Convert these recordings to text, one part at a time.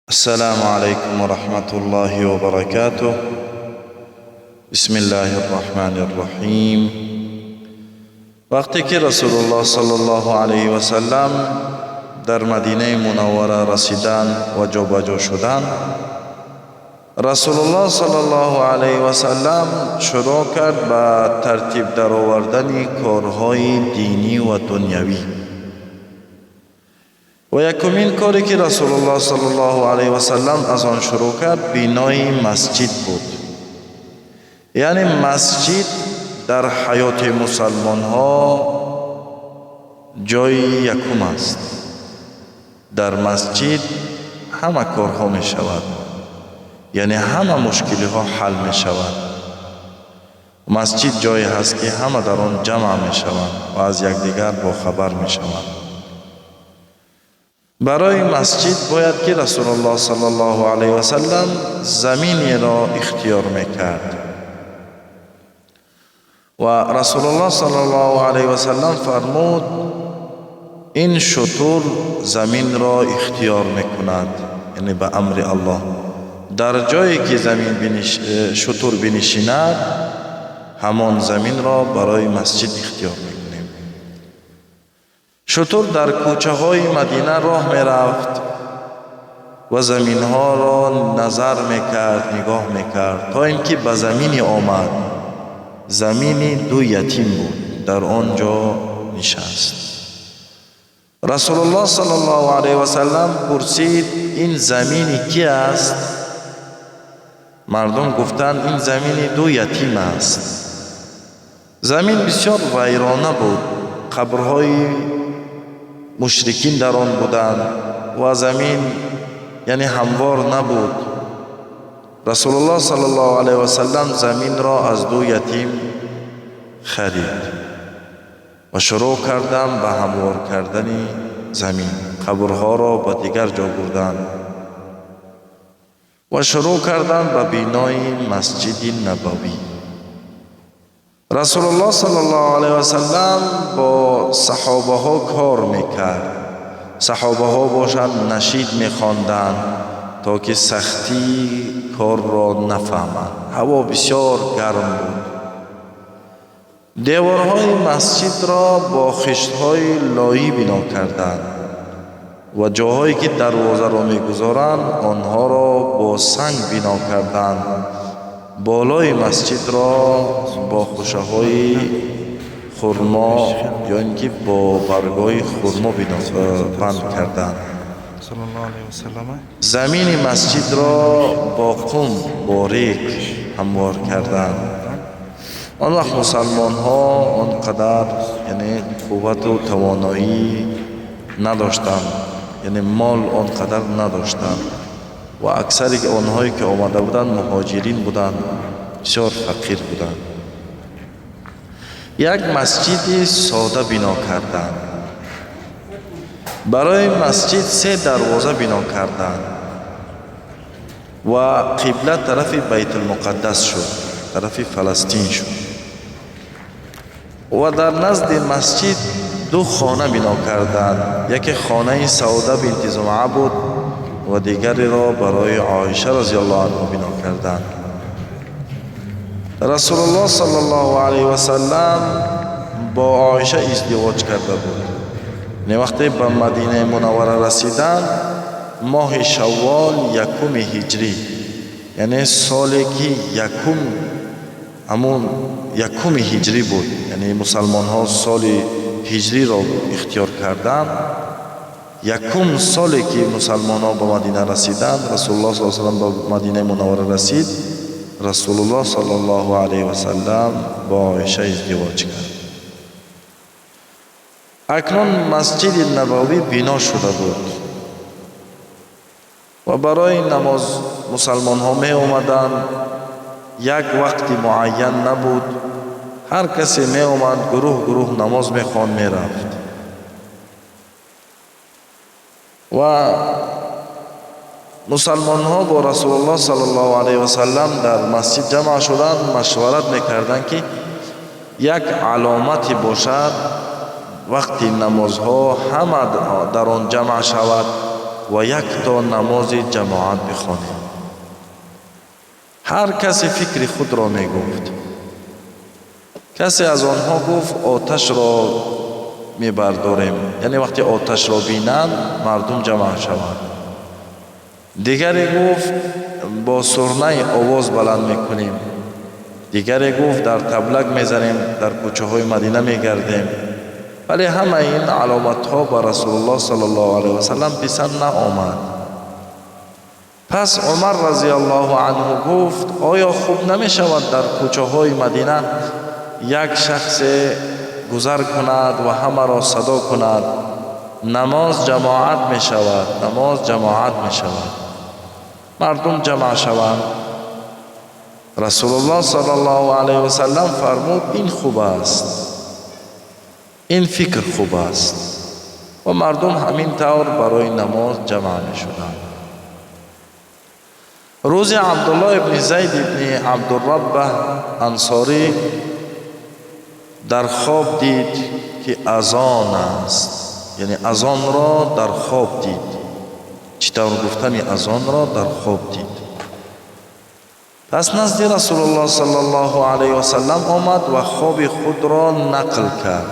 السلام عليكم ورحمة الله وبركاته. بسم الله الرحمن الرحیم. وقتی که رسول الله صلی الله علیه و سلم در مدینه منوره رسیدند و جابجا شدند، رسول الله صلی الله علیه و سلم شروع کرد به ترتیب درآوردن کارهای دینی و دنیوی. و یکمین کاری که رسول الله صلی الله علیه و سلم از آن شروع کرد بینای مسجد بود. یعنی مسجد در حیات مسلمان ها جای یکم است. در مسجد همه کارها می شود، یعنی همه مشکلی ها حل می شود. مسجد جایی هست که همه در آن جمع می شوند و از یکدیگر با خبر می شوند. برای مسجد باید که رسول الله صلی الله علیه و سلم زمینی را اختیار میکرد و رسول الله صلی الله علیه و سلم فرمود این شتر زمین را اختیار میکند، یعنی به امر الله. در جایی که شتر بنشیند همان زمین را برای مسجد اختیار میکند. شتر در کوچه های مدینه راه می رفت و زمین ها را نظر می کرد، نگاه می کرد تا اینکه به زمینی آمد. زمینی دو یتیم بود، در آنجا نشست. رسول الله صلی الله علیه و سلم پرسید این زمینی کی است؟ مردم گفتند این زمینی دو یتیم است. زمین بسیار ویرانه بود، قبرهای مشرکین در آن بودند و زمین یعنی هموار نبود. رسول الله صلی الله علیه و سلم زمین را از دو یتیم خرید و شروع کردند به هموار کردن زمین. قبرها را به دیگر جا بردند و شروع کردند به بینای مسجد نبوی. رسول الله صلی الله علیه و سلم با صحابه ها کار میکرد. صحابه ها باشند نشید میخواندند تا که سختی کار را نفهمند. هوا بسیار گرم بود. دیوارهای مسجد را با خشتهای لایی بنا کردند و جاهایی که دروازه را میگذارند آنها را با سنگ بنا کردند. بالای مسجد را با خوشه های خرما یا اینکه با برگای خرما بند کردند. زمین مسجد را با قم باریک هموار کردند. آن وقت مسلمان ها آنقدر یعنی قوت و توانایی نداشتند، یعنی مال آنقدر نداشتند و اکثر آنهایی که آمده بودند مهاجرین بودند، بسیار فقیر بودند. یک مسجد ساده بنا کردند. برای مسجد 3 دروازه بنا کردند و قبله طرف بیت المقدس شد، طرف فلسطین شد. و در نزد مسجد 2 خانه بنا کردند. یک خانه سعوده بنت زمعه بود و دیگری را برای عایشه رضی الله عنها بنا کردند. رسول الله صلی الله علیه و سلم با عایشه ازدواج کرده بود. وقتی به مدینه منوره رسیدند ماه شوال 1 هجری، یعنی سالی که همون 1 هجری بود، یعنی مسلمان ها سال هجری را اختیار کردند. 1 سالی که مسلمان ها به مدینه رسیدند، رسول الله صلی الله علیه و سلم به مدینه منوره رسید. رسول الله صلی الله علیه و سلم با عایشه ازدواج کرد. اکنون مسجد نبوی بنا شده بود و برای نماز مسلمان ها می اومدند. یک وقت معین نبود، هر کسی می اومد گروه نماز می خوان می رفت و مسلمان ها با رسول الله صلی الله علیه و سلم در مسجد جمع شدند. مشورت میکردند که یک علامتی باشد وقتی نمازها همه در آن جمع شود و یک تا نماز جماعت بخوانیم. هر کسی فکر خود را می گفت. کسی از آنها گفت آتش را می برداریم، یعنی وقتی آتش را بینند مردم جمع شوند. دیگری گفت با سرنه آواز بلند می کنیم. دیگری گفت در تبلک می زنیم، در کوچه های مدینه می گردیم. ولی همه این علامت ها با رسول الله صلی الله علیه و سلم پسند نآمد. پس عمر رضی الله عنه گفت آیا خوب نمی شود در کوچه های مدینه یک شخص گذر کند و همه را صدا کند؟ نماز جماعت می شود، نماز جماعت می شود، مردم جمع شوند. رسول الله صلی الله علیه و سلم فرمود این خوب است، این فکر خوب است، و مردم همین طور برای نماز جمع می شدند. روز عبدالله ابن زید ابن عبدالربه انصاری در خواب دید که اذان است، یعنی اذان را در خواب دید. چطور گفتن اذان را در خواب دید. پس نزد رسول الله صلی الله علیه و سلم آمد و خواب خود را نقل کرد.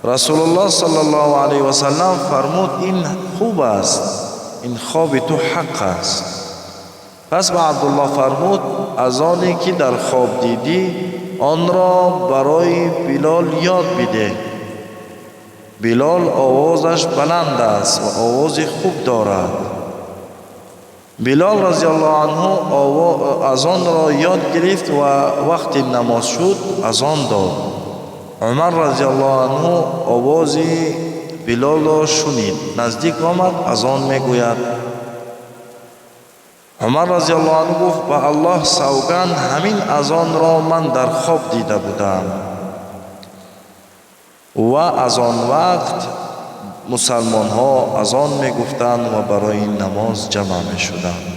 رسول الله صلی الله علیه و سلم فرمود این خوب است، این خواب تو حق است. پس به عبدالله فرمود اذانی که در خواب دیدی آن را برای بلال یاد بده. بلال آوازش بلند است و آواز خوب دارد. بلال رضی الله عنه اذان را یاد گرفت و وقتی نماز شد اذان داد. عمر رضی الله عنه آواز بلال را شنید، نزدیک آمد اذان میگوید. عمر رضی الله عنه گفت به الله سوگند همین اذان را من در خواب دیده بودم. و از آن وقت مسلمان ها اذان می گفتند و برای این نماز جمع می شدند.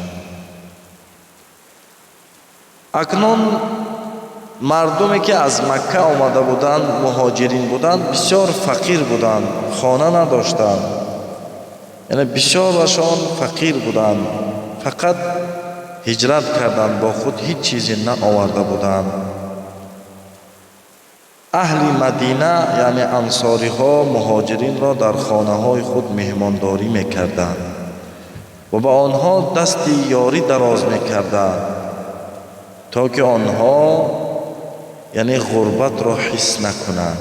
اکنون مردمی که از مکه آمده بودند، مهاجرین بودند، بسیار فقیر بودند، خانه نداشتند، یعنی بسیارشان فقیر بودند، فقط هجرت کردند، با خود هیچ چیزی نآورده بودند. اهل مدینه یعنی انصاری ها مهاجرین را در خانه های خود مهمانداری میکردند و با آنها دست یاری دراز میکردند تا که آنها یعنی غربت را حس نکنند.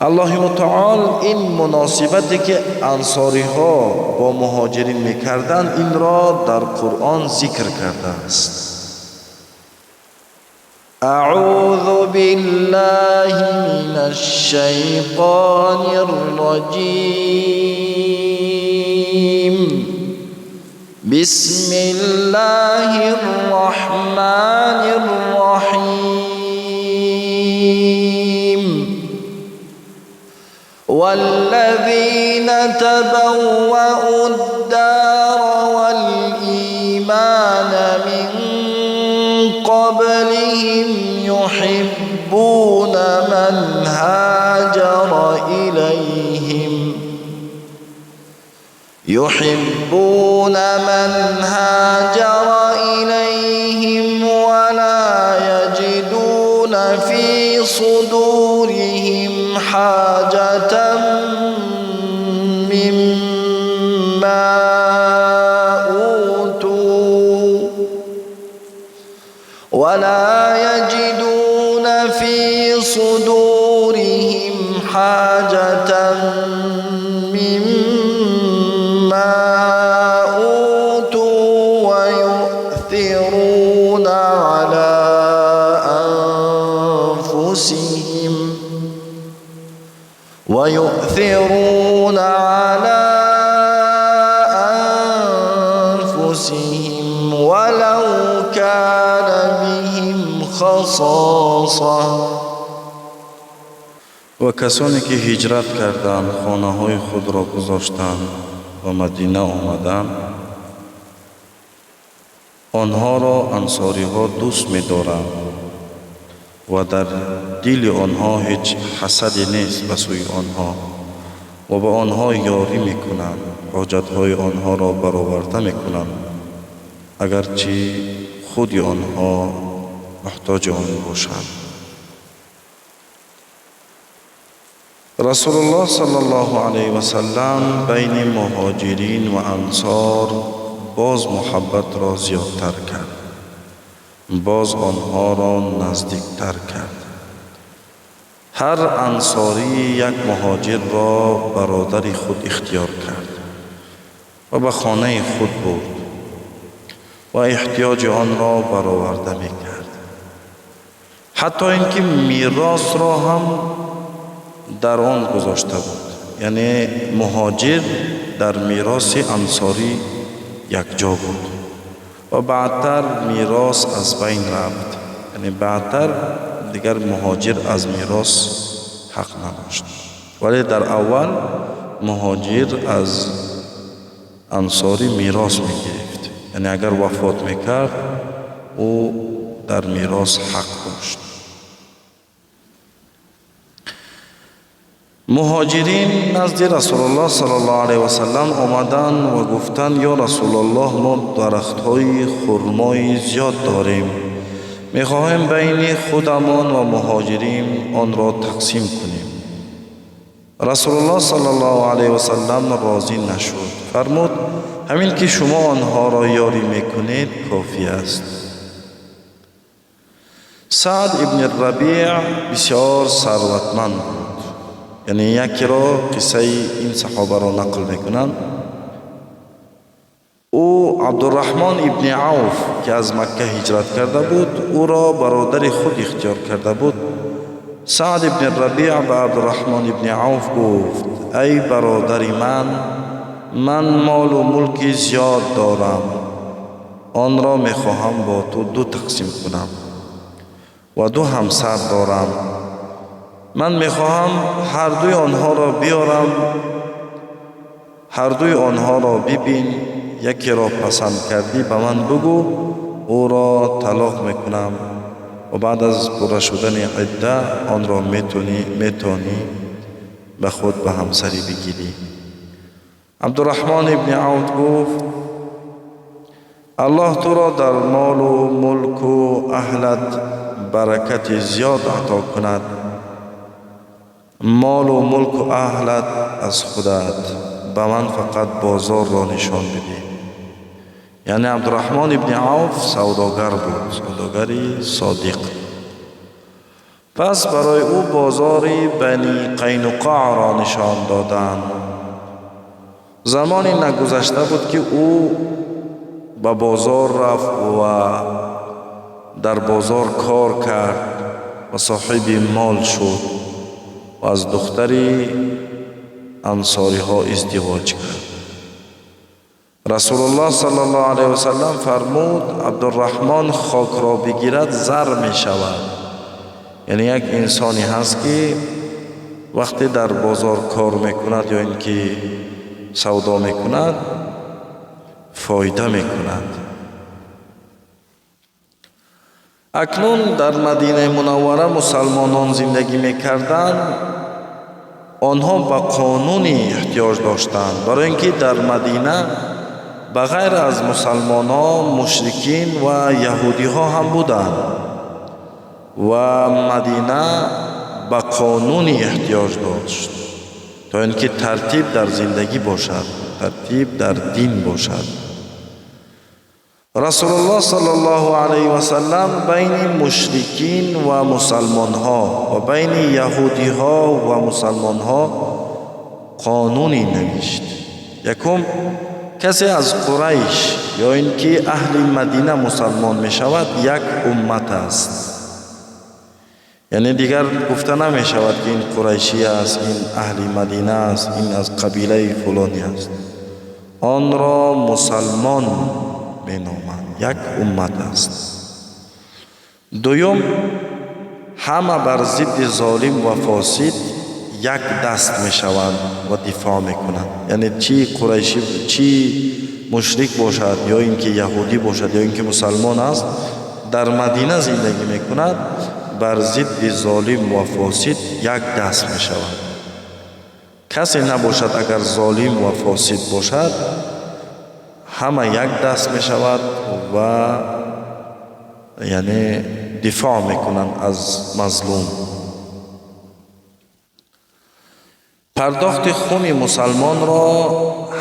الله متعال این مناسبتی که انصاری ها با مهاجرین میکردند این را در قرآن ذکر کرده است. اعوذ بالله من الشیطان الرجیم. بسم الله الرحمن الرحیم. والذین تبوأوا الدار والإيمان من قبلهم يحبون من هاجر إليهم ولا يجدون في صدورهم حاجة مما أوتوا ويؤثرون على أنفسهم ولو كان بهم خصاصة. و کسانی که هجرت کردند، خانه های خود را گذاشتند و مدینه آمدند، آنها را انصاری ها دوست می دارند و در دل آنها هیچ حسدی نیست به سوی آنها و به آنها یاری می کنند. حاجتهای آنها را برآورده میکنند اگرچه خود آنها محتاج آن باشند. رسول الله صلی الله علیه و سلم بین مهاجرین و انصار باز محبت را زیادتر کرد، باز آنها را نزدیکتر کرد. هر انصاری یک مهاجر را برادر خود اختیار کرد و به خانه خود برد و احتیاج آن را برآورده می‌کرد. حتی اینکه میراث را هم در آن گذاشته بود، یعنی مهاجر در میراث انصاری یک جا بود و بعدتر میراث از بین رفت، یعنی بعدتر دیگر مهاجر از میراث حق نداشت، ولی در اول مهاجر از انصاری میراث میگرفت، یعنی اگر وفات میکرد او در میراث حق داشت. مهاجرین نزد رسول الله صلی الله علیه و سلم آمدند و گفتند یا رسول الله ما درخت‌های خرمای زیاد داریم، می‌خواهیم بین خودمان و مهاجرین آن را تقسیم کنیم. رسول الله صلی الله علیه و سلم راضی نشد، فرمود همین که شما آنها را یاری میکنید کافی است. سعد ابن الربیع بسیار ثروتمند بود، یعنی یکی را قصه این صحابه را نقل میکنند. او عبدالرحمن ابن عوف که از مکه هجرت کرده بود او را برادر خود اختیار کرده بود. سعد ابن الربیع به عبدالرحمن ابن عوف گفت ای برادر من مال و ملک زیاد دارم، آن را میخواهم با تو دو تقسیم کنم و دو همسر دارم. من میخواهم هر دوی آنها را بیارم، هر دوی آنها را ببین، یکی را پسند کردی به من بگو، او را طلاق میکنم و بعد از پوره شدن عده آن را میتونی به خود به همسری بگیری. عبدالرحمن ابن عوف گفت الله تو را در مال و ملک و اهلت برکت زیاد عطا کند. مال و ملک و اهلت از خودت، به من فقط بازار را نشان بده. یعنی عبدالرحمن ابن عوف سوداگر بود، سوداگری صادق. پس برای او بازاری بنی قینقاع را نشان دادند. زمانی نگذشته بود که او به بازار رفت و در بازار کار کرد و صاحب مال شد و از دختری انصاری ها ازدواج کرد. رسول الله صلی الله علیه و سلم فرمود عبدالرحمن خاک را بگیرد زر می شود. یعنی یک انسانی هست که وقتی در بازار کار میکند یا اینکه سودا میکند فایده میکند. اکنون در مدینه منوره مسلمانان زندگی میکردند. آنها به قانونی احتیاج داشتند، برای اینکه در مدینه بغیر از مسلمانان مشرکین و یهودی ها هم بودند و مدینه به قانونی احتیاج داشت تا اینکه ترتیب در زندگی باشد، ترتیب در دین باشد. رسول الله صلی الله علیه و سلم بین مشرکین و مسلمان ها و بین یهودی ها و مسلمان ها قانونی نوشت. یکم کسی از قریش یا اینکه اهل مدینه مسلمان می شود یک امت است، یعنی دیگر گفته نمی شود که این قریشی است، این اهل مدینه است، این از قبیله فلانی است. آن را مسلمان می نامند، یک امت است. دوم همه بر ضد ظالم و فاسد یک دست می شوند و دفاع می کنند. یعنی چی قریشی چی مشرک باشد یا اینکه یهودی باشد یا اینکه مسلمان است در مدینه زندگی می کند، بر ضد ظالم و فاسد یک دست می شود. کسی نباشد اگر ظالم و فاسد باشد همه یک دست می شود و یعنی دفاع میکنند از مظلوم. پرداخت خون مسلمان را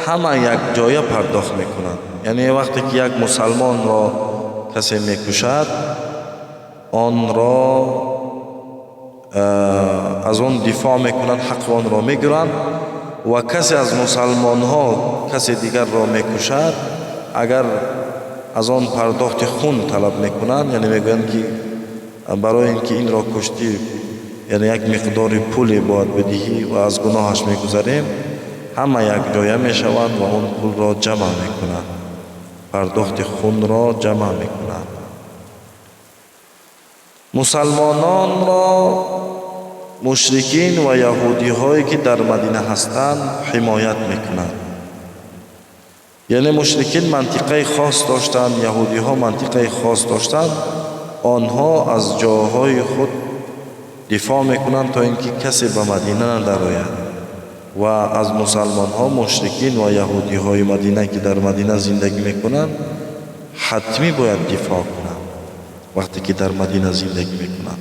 همه یک جایه پرداخت میکنند. یعنی وقتی که یک مسلمان را کسی میکشد آن را از آن دفاع میکنند، حق آن را میگیرند و کسی از مسلمان ها کسی دیگر را میکشد اگر از آن پرداخت خون طلب میکنند، یعنی میگویند که برای اینکه این را کشتی یعنی یک مقدار پولی باید بدهی و از گناهش میگذریم، همه یک جایه میشوند و اون پول را جمع میکنند، پرداخت خون را جمع میکنند. مسلمانان را مشرکین و یهودی هایی که در مدینه هستند حمایت میکنند. یعنی مشرکین منطقه خاص داشتند، یهودی ها منطقه خاص داشتند، آنها از جاهای خود دفاع میکنند تا اینکه کسی به مدینه ندرآید و از مسلمان ها مشرکین و یهودی های مدینه که در مدینه زندگی میکنند حتمی باید دفاع کنند وقتی که در مدینه زندگی میکنند.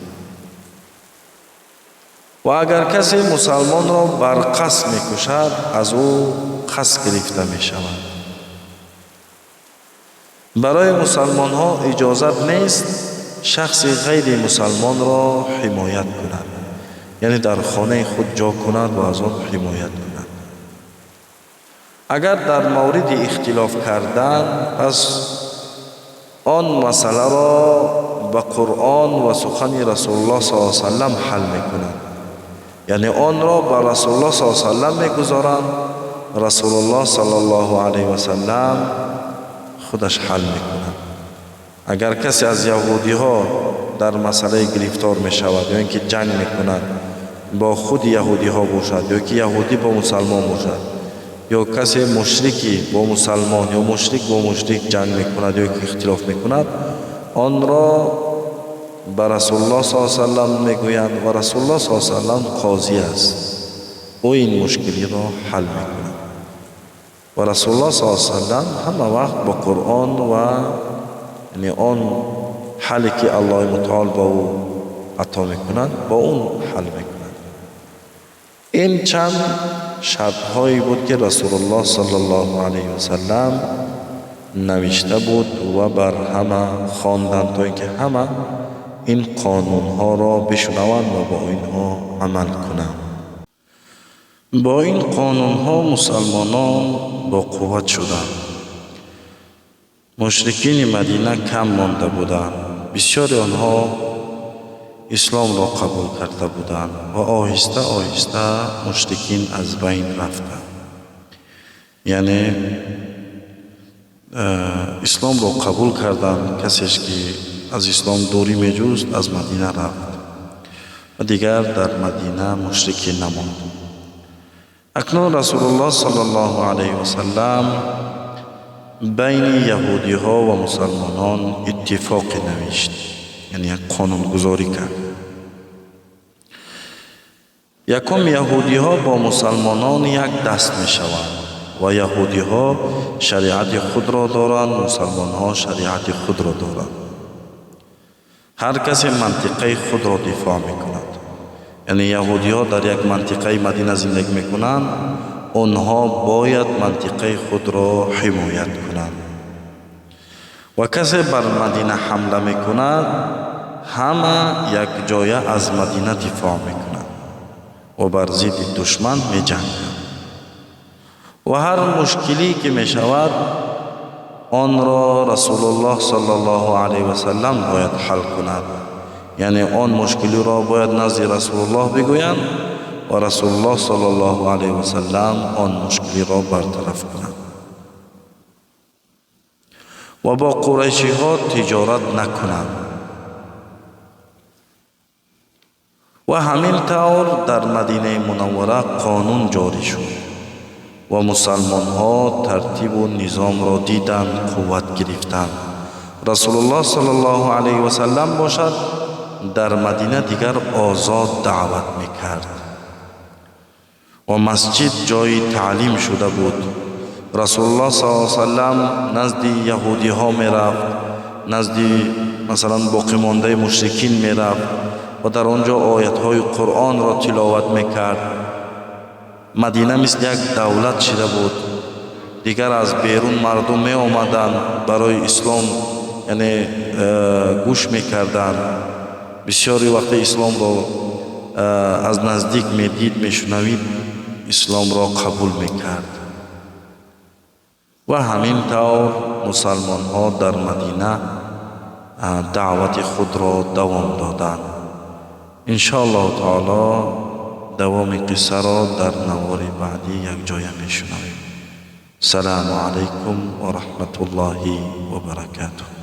و اگر کسی مسلمان را بر قصد میکشد از او قصد گرفته میشود. برای مسلمان ها اجازت نیست شخص غیر مسلمان را حمایت کند، یعنی در خانه خود جا کند و از آن حمایت کند. اگر در مورد اختلاف کردن پس آن مسئله را به قرآن و سخن رسول الله صلی الله علیه و سلم حل میکنند، یعنی آن را به رسول الله صلی الله علیه و سلم میگذارند، رسول الله صلی الله علیه و سلم خودش حل میکنند. اگر کسی از یهودی ها در مسئله گرفتار می شود یا اینکه جنگ می کند با خود یهودی ها باشد یا که یهودی با مسلمان باشد یا کسی مشرکی با مسلمان یا مشرک با مشرک جنگ می کند یا که اختلاف می کند، آن را به رسول الله صلی الله علیه و سلم می گویند و رسول الله صلی الله علیه و سلم قاضی است، او این مشکلی را حل می کند. و رسول الله صلی الله علیه و سلم همه وقت با قرآن و یعنی آن حلی که الله متعال با او عطا میکنند با اون حل میکنند. این چند شرط هایی بود که رسول الله صلی الله علیه و سلم نوشته بود و بر همه خواندند تا اینکه همه این قانون ها را بشنوند و با اینها عمل کنند. با این قانون ها مسلمانان با قوت شدند. مشرکین مدینه کم مانده بودند، بسیاری آنها اسلام را قبول کرده بودند و آهسته آهسته مشرکین از بین رفتند. یعنی اسلام را قبول کردند، کسیش که از اسلام دوری میجوست از مدینه رفت و دیگر در مدینه مشرکی نماند. اکنون رسول الله صلی الله علیه و سلم بین یهودی ها و مسلمانان اتفاق نوشت، یعنی یک قانون گذاری کرد. یکم یهودی ها با مسلمانان یک دست می شوند و یهودی ها شریعت خود را دارند، مسلمان ها شریعت خود را دارند. هر کسی منطقه خود را دفاع می کند. یعنی یهودی ها در یک منطقه مدینه زندگی می کنند، آنها باید منطقه خود را حمایت کنند و کسی بر مدینه حمله می کند همه یک جایه از مدینه دفاع می کنند و بر ضد دشمن می جنگند و هر مشکلی که می شود آن را رسول الله صلی الله علیه و سلم باید حل کند. یعنی آن مشکلی را باید نزد رسول الله بگویند و رسول الله صلی الله علیه و سلم آن مشکلی را برطرف کند و با قریشی ها تجارت نکنند. و همین طور در مدینه منوره قانون جاری شد و مسلمان ها ترتیب و نظام را دیدند، قوت گرفتند. رسول الله صلی الله علیه و سلم باشد در مدینه دیگر آزاد دعوت میکرد و مسجد جای تعلیم شده بود. رسول الله صلی الله علیه و سلم نزد یهودی ها می رفت، نزد مثلا باقی مانده مشرکین می رفت و در آنجا آیت های قرآن را تلاوت می کرد. مدینه مثل یک دولت شده بود. دیگر از بیرون مردم می آمدند برای اسلام، یعنی گوش می کردند. بسیاری وقت اسلام را از نزدیک می دید، می شنوید، اسلام را قبول می کرد. و همین طور مسلمان ها در مدینه دعوت خود را دوام دادند. انشاءالله تعالی دوام قصه را در نوار بعدی یک جای می شنویم. السلام علیکم و رحمت الله و برکاته.